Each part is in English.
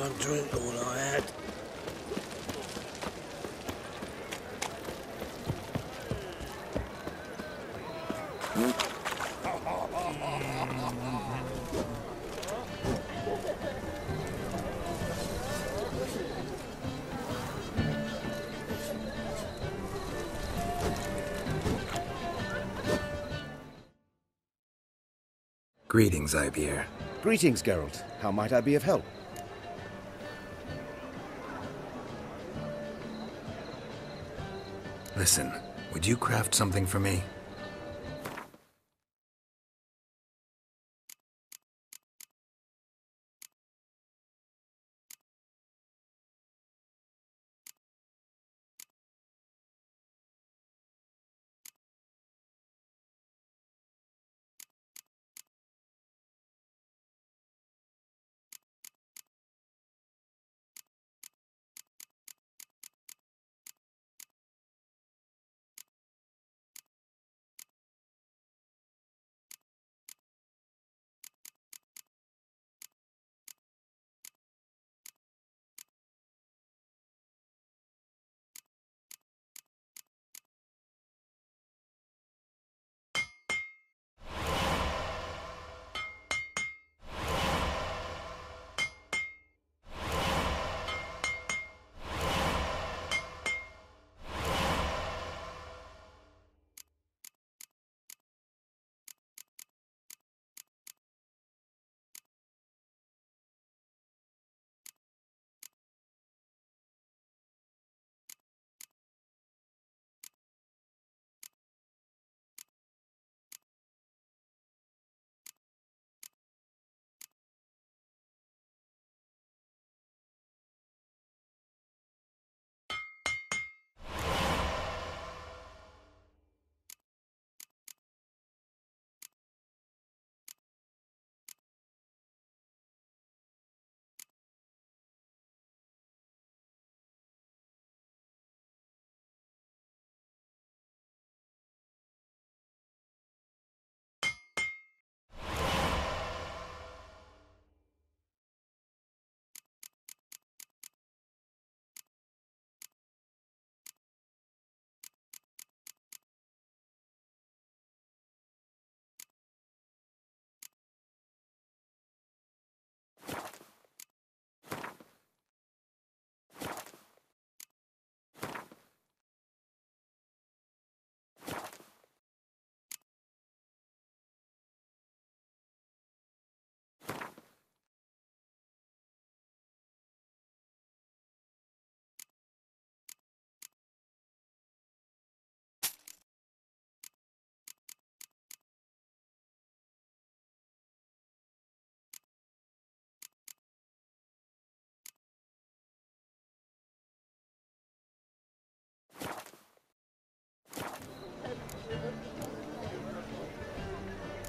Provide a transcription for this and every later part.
can't drink all I had. Greetings, Ibeer. Greetings, Geralt. How might I be of help? Listen, would you craft something for me?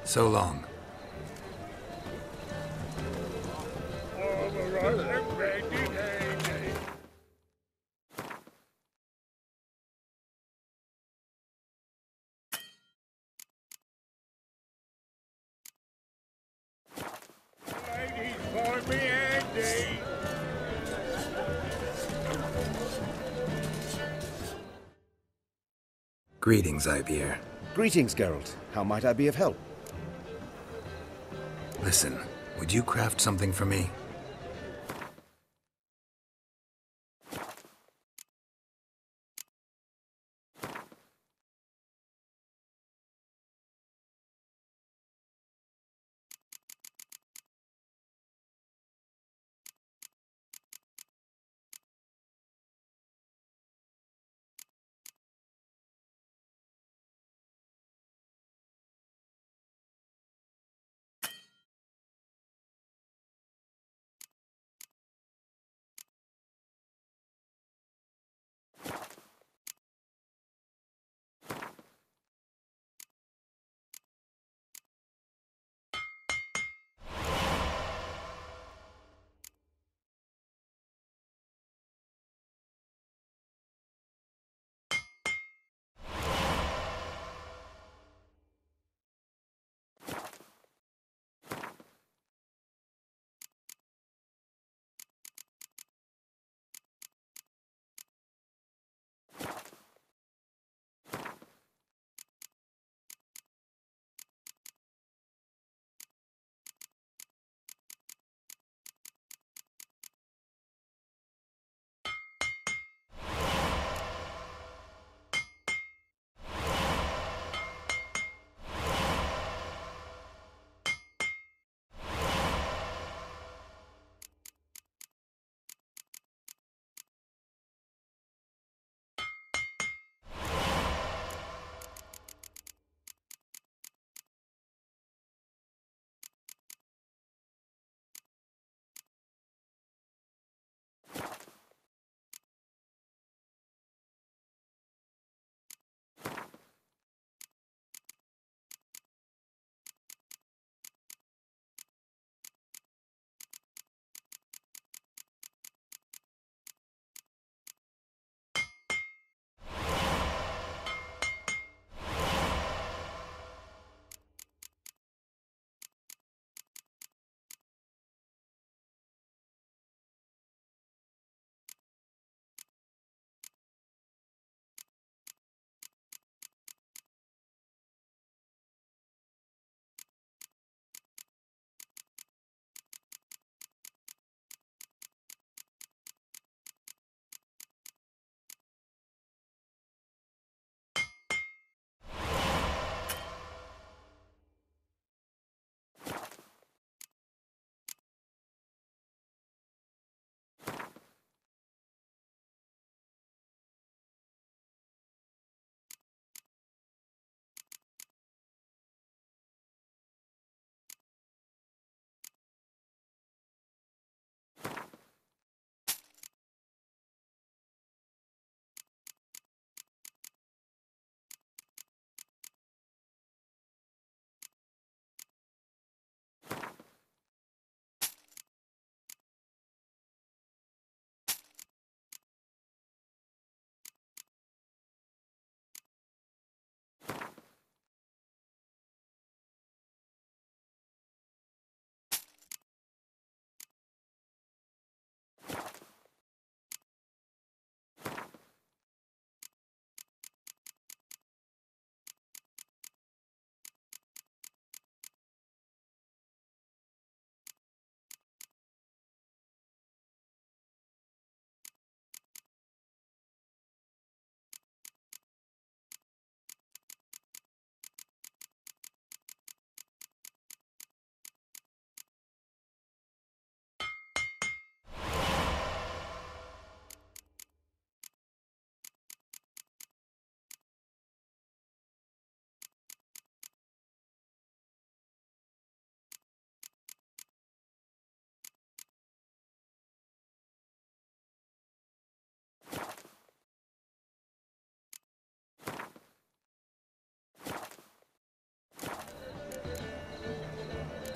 So long. Ladies, find me Andy. Greetings, Ibeer. Greetings, Geralt. How might I be of help? Listen, would you craft something for me?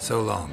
So long.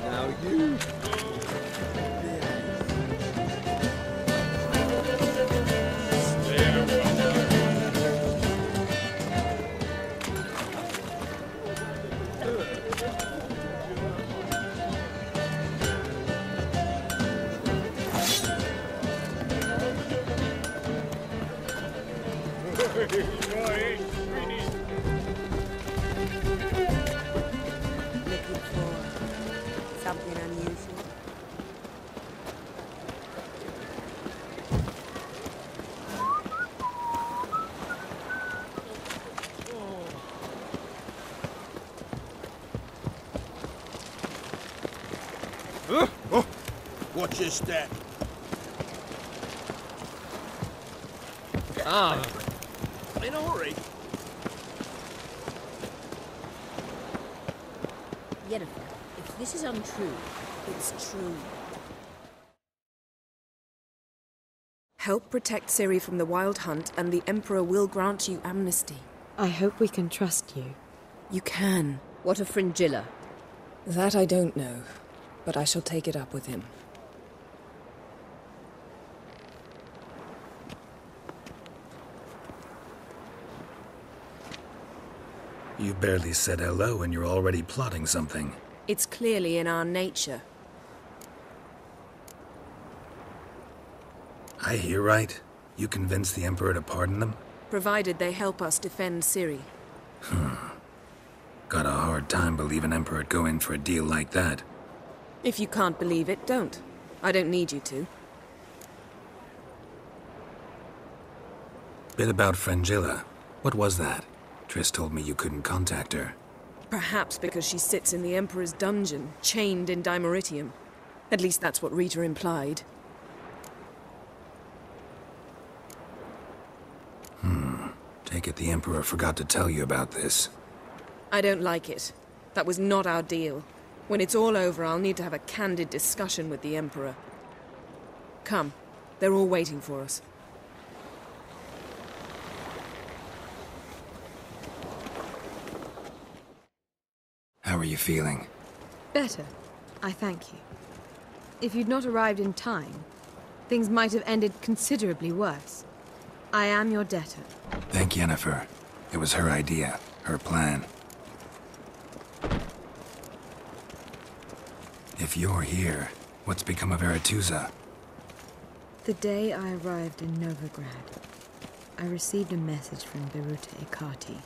Now you. Looking for something unusual? Huh? Oh. Watch your step. Ah, in a hurry. Yennefer, if this is untrue, it's true. Help protect Ciri from the Wild Hunt, and the Emperor will grant you amnesty. I hope we can trust you. You can. What of Fringilla? That I don't know, but I shall take it up with him. You barely said hello and you're already plotting something. It's clearly in our nature. I hear right? You convinced the Emperor to pardon them? Provided they help us defend Ciri. Got a hard time believing Emperor'd go in for a deal like that. If you can't believe it, don't. I don't need you to. Bit about Fringilla. What was that? Triss told me you couldn't contact her. Perhaps because she sits in the Emperor's dungeon, chained in Dimeritium. At least that's what Rita implied. Take it the Emperor forgot to tell you about this. I don't like it. That was not our deal. When it's all over, I'll need to have a candid discussion with the Emperor. Come. They're all waiting for us. How are you feeling? Better, I thank you. If you'd not arrived in time, things might have ended considerably worse. I am your debtor. Thank Yennefer. It was her idea, her plan. If you're here, what's become of Aretuza? The day I arrived in Novigrad, I received a message from Biruta Ikati.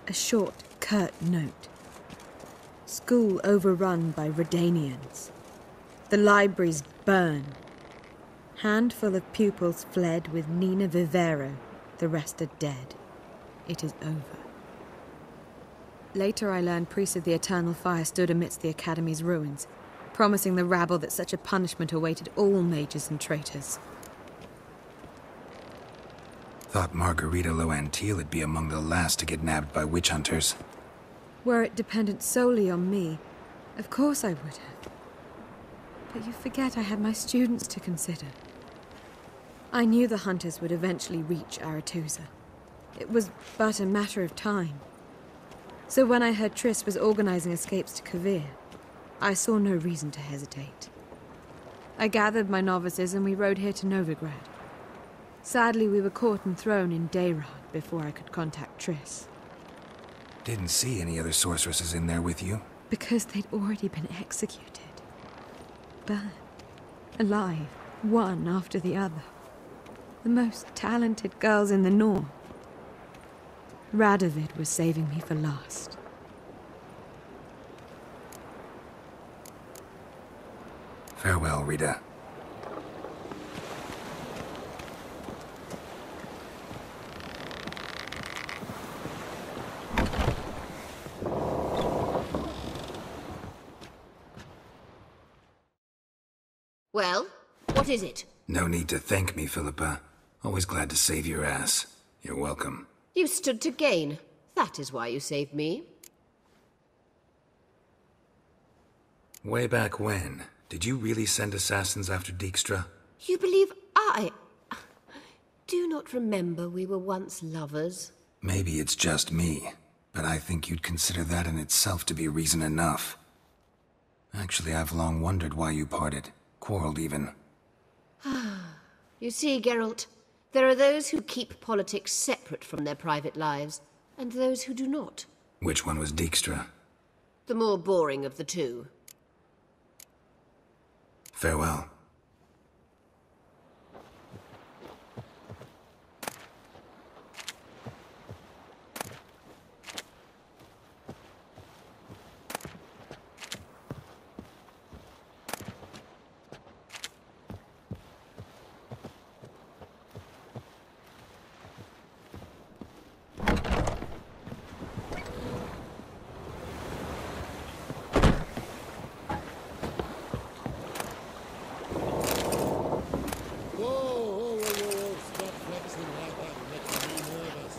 A short, curt note. School overrun by Redanians. The libraries burn. Handful of pupils fled with Nina Vivero. The rest are dead. It is over. Later I learned priests of the Eternal Fire stood amidst the Academy's ruins, promising the rabble that such a punishment awaited all mages and traitors. Thought Margarita Loantil would be among the last to get nabbed by witch hunters. Were it dependent solely on me, of course I would have. But you forget I had my students to consider. I knew the hunters would eventually reach Aretuza. It was but a matter of time. So when I heard Triss was organizing escapes to Kavir, I saw no reason to hesitate. I gathered my novices and we rode here to Novigrad. Sadly, we were caught and thrown in Dayrad before I could contact Triss. Didn't see any other sorceresses in there with you? Because they'd already been executed. Burned. Alive, one after the other. The most talented girls in the North. Radovid was saving me for last. Farewell, Rita. Well, what is it? No need to thank me, Philippa. Always glad to save your ass. You're welcome. You stood to gain. That is why you saved me. Way back when, did you really send assassins after Dijkstra? You believe I do not remember we were once lovers? Maybe it's just me, but I think you'd consider that in itself to be reason enough. Actually, I've long wondered why you parted. Quarreled even. You see, Geralt, there are those who keep politics separate from their private lives, and those who do not. Which one was Dijkstra? The more boring of the two. Farewell. Whoa, stop flexing like that, making me nervous.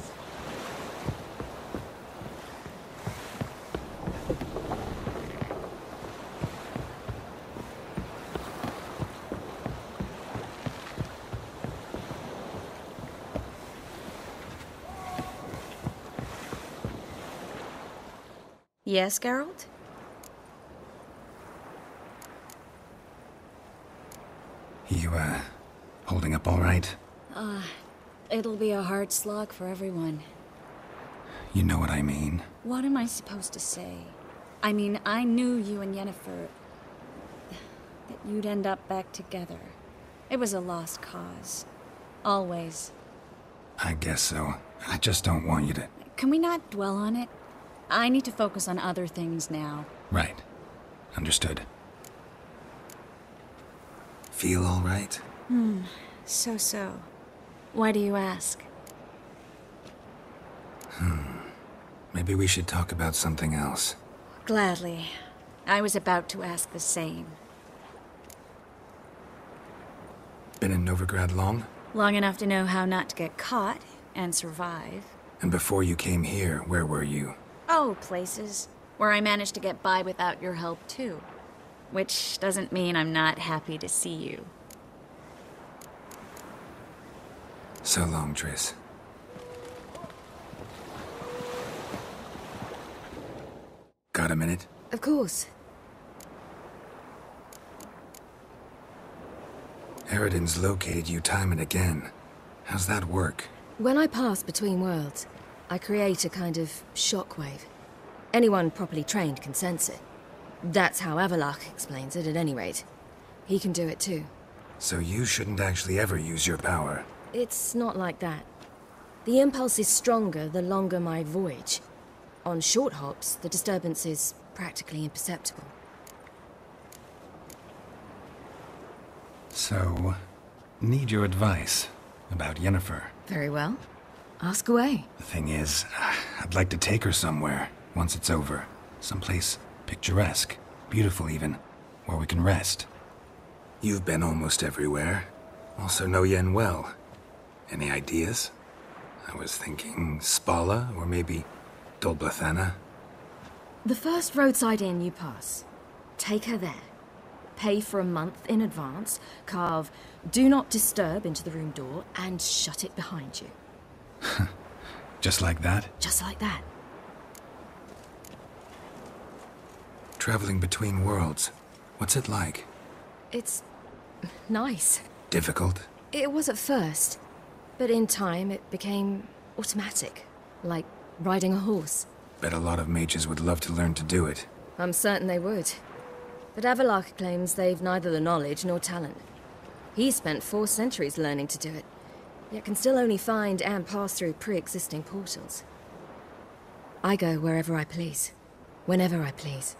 Yes, Geralt? You, holding up all right? It'll be a hard slog for everyone. You know what I mean. What am I supposed to say? I mean, I knew you and Yennefer... that you'd end up back together. It was a lost cause. Always. I guess so. I just don't want you to... Can we not dwell on it? I need to focus on other things now. Right. Understood. Feel all right? So. Why do you ask? Maybe we should talk about something else. Gladly. I was about to ask the same. Been in Novigrad long? Long enough to know how not to get caught and survive. And before you came here, where were you? Oh, places where I managed to get by without your help, too. Which doesn't mean I'm not happy to see you. So long, Triss. Got a minute? Of course. Eridan's located you time and again. How's that work? When I pass between worlds, I create a kind of shockwave. Anyone properly trained can sense it. That's how Avallac'h explains it, at any rate. He can do it too. So you shouldn't actually ever use your power. It's not like that. The impulse is stronger the longer my voyage. On short hops, the disturbance is practically imperceptible. So, need your advice about Yennefer. Very well. Ask away. The thing is, I'd like to take her somewhere, once it's over. Someplace picturesque, beautiful even, where we can rest. You've been almost everywhere. Also know Yen well. Any ideas? I was thinking Spala, or maybe Dolblathana. The first roadside inn you pass. Take her there. Pay for a month in advance, carve "Do Not Disturb" into the room door, and shut it behind you. Just like that? Just like that. Traveling between worlds. What's it like? It's nice. Difficult? It was at first, but in time it became automatic, like riding a horse. Bet a lot of mages would love to learn to do it. I'm certain they would. But Avallac'h claims they've neither the knowledge nor talent. He spent 4 centuries learning to do it, yet can still only find and pass through pre-existing portals. I go wherever I please, whenever I please.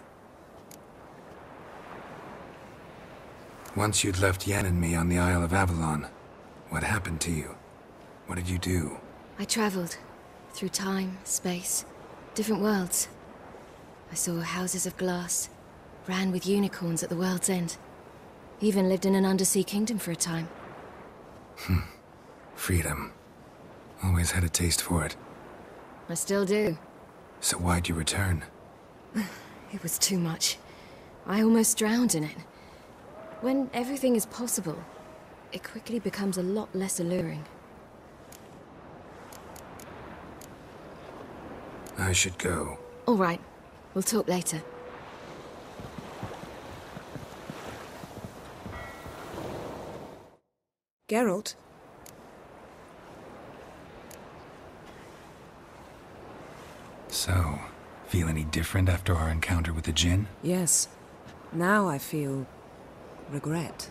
Once you'd left Yen and me on the Isle of Avallac'h, what happened to you? What did you do? I traveled through time, space, different worlds. I saw houses of glass, ran with unicorns at the world's end. Even lived in an undersea kingdom for a time. Freedom. Always had a taste for it. I still do. So why'd you return? It was too much. I almost drowned in it. When everything is possible, it quickly becomes a lot less alluring. I should go. All right. We'll talk later. Geralt? So, feel any different after our encounter with the Jinn? Yes. Now I feel... regret.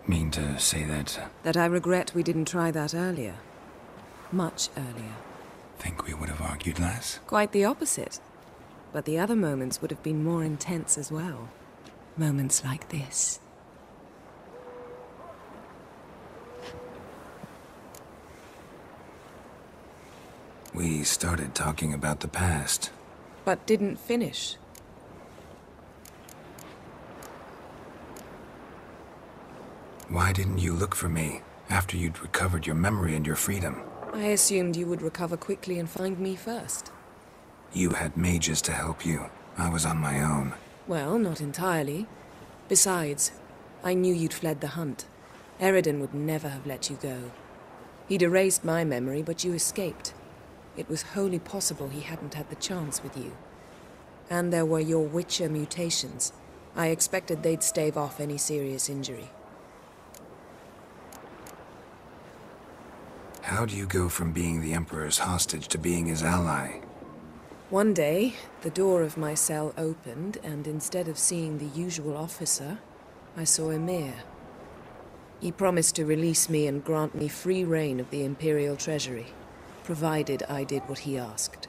Mean to say that... That I regret we didn't try that earlier. Much earlier. Think we would have argued less? Quite the opposite. But the other moments would have been more intense as well. Moments like this. We started talking about the past. But didn't finish. Why didn't you look for me after you'd recovered your memory and your freedom? I assumed you would recover quickly and find me first. You had mages to help you. I was on my own. Well, not entirely. Besides, I knew you'd fled the hunt. Eredin would never have let you go. He'd erased my memory, but you escaped. It was wholly possible he hadn't had the chance with you. And there were your Witcher mutations. I expected they'd stave off any serious injury. How do you go from being the Emperor's hostage to being his ally? One day, the door of my cell opened, and instead of seeing the usual officer, I saw Emir. He promised to release me and grant me free reign of the Imperial Treasury, provided I did what he asked.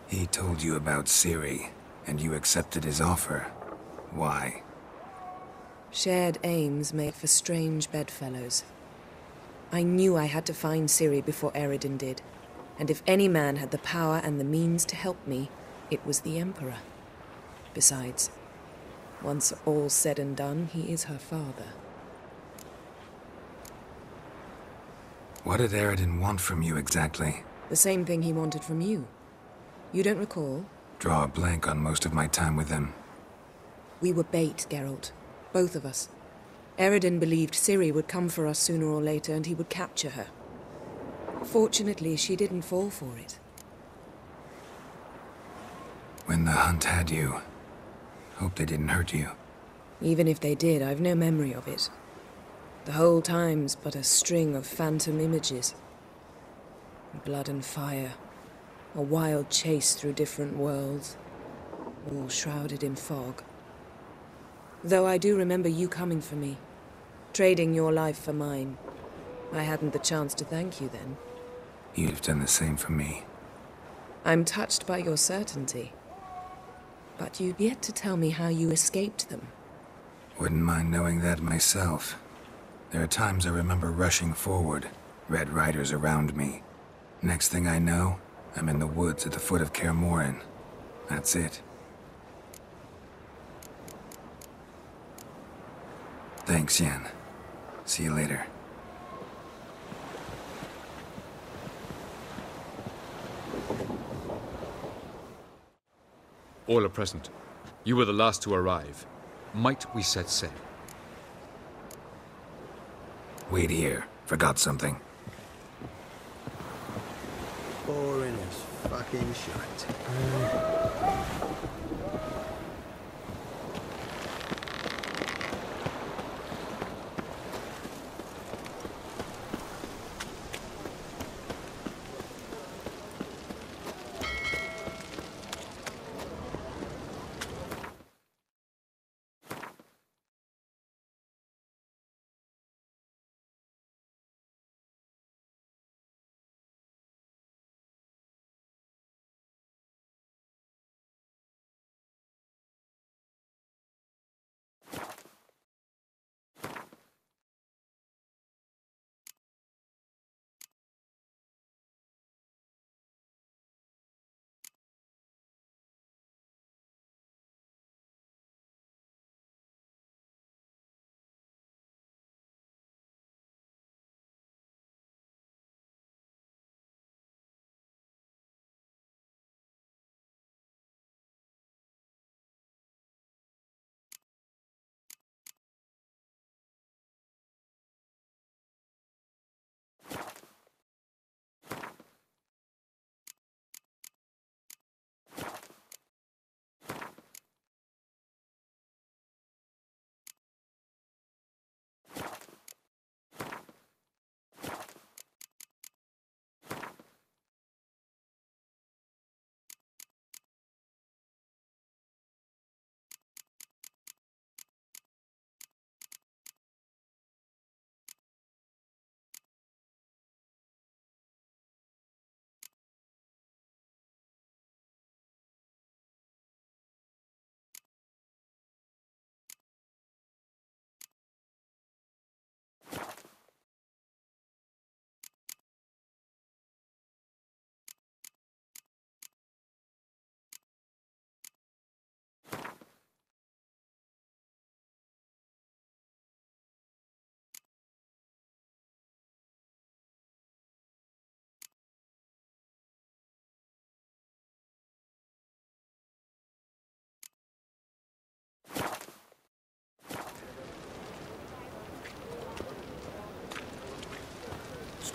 He told you about Ciri, and you accepted his offer. Why? Shared aims make for strange bedfellows. I knew I had to find Ciri before Eredin did, and if any man had the power and the means to help me, it was the Emperor. Besides, once all's said and done, he is her father. What did Eredin want from you exactly? The same thing he wanted from you. You don't recall? Draw a blank on most of my time with him. We were bait, Geralt. Both of us. Eredin believed Ciri would come for us sooner or later and he would capture her. Fortunately, she didn't fall for it. When the hunt had you, hope they didn't hurt you. Even if they did, I've no memory of it. The whole time's but a string of phantom images. Blood and fire. A wild chase through different worlds. All shrouded in fog. Though I do remember you coming for me. Trading your life for mine. I hadn't the chance to thank you then. You'd have done the same for me. I'm touched by your certainty. But you've yet to tell me how you escaped them. Wouldn't mind knowing that myself. There are times I remember rushing forward, Red Riders around me. Next thing I know, I'm in the woods at the foot of Kaer Morhen. That's it. Thanks, Yen. See you later. All are present. You were the last to arrive. Might we set sail? Wait here. Forgot something. Boring as fucking shite.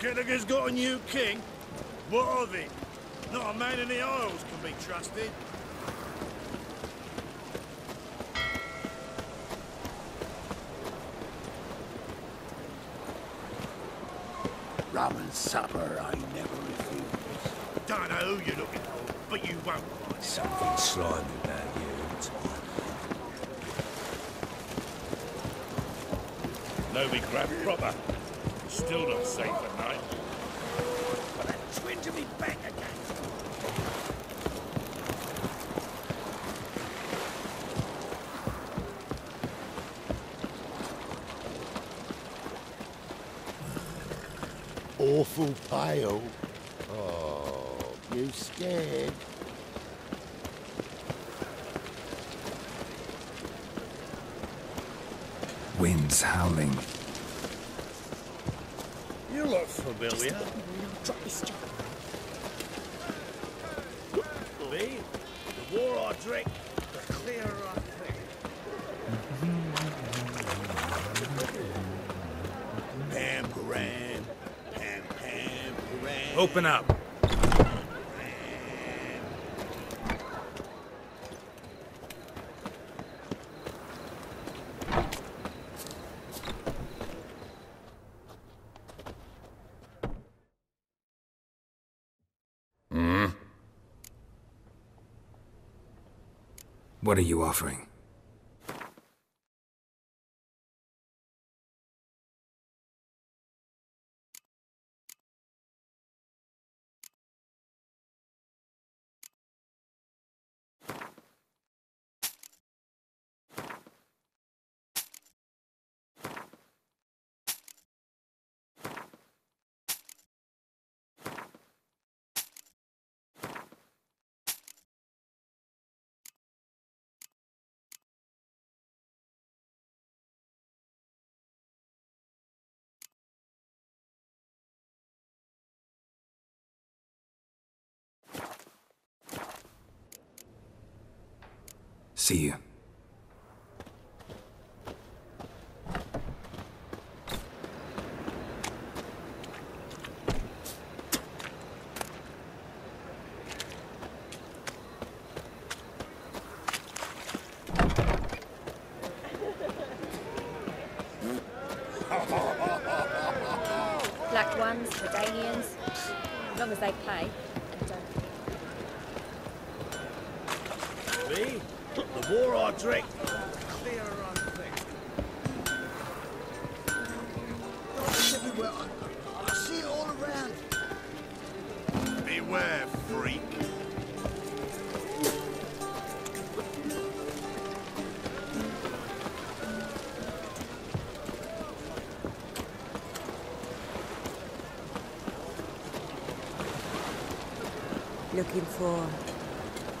Kennega's got a new king? What of it? Not a man in the Isles can be trusted. Rum and supper I never refuse. Don't know who you're looking for, but you won't find it. Something slimy about you. No, we grab proper. Still not safe at night. But that twin to me back again. Awful pale. Oh, you scared? Wind's howling. You look familiar. Drop this job. Me? The more I drink, the clearer I think. Pam Paran, Pam Paran. Open up. What are you offering? See you. Black ones, Medallions, as long as they pay and don't. Me? The more I drink, the clearer I think. It's everywhere. I see it all around. Beware, freak. Looking for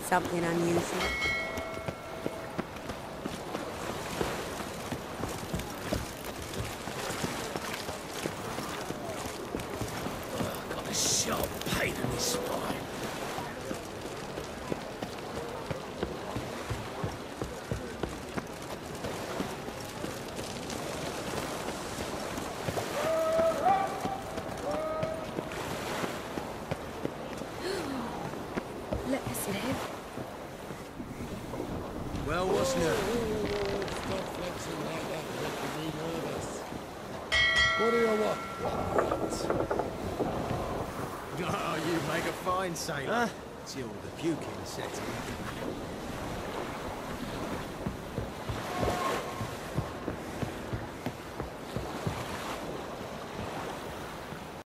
something unusual? Got a sharp pain in my spine. Let us live. Well, what's new? What do you want? Oh, you make a fine sailor. Till the puking sets in.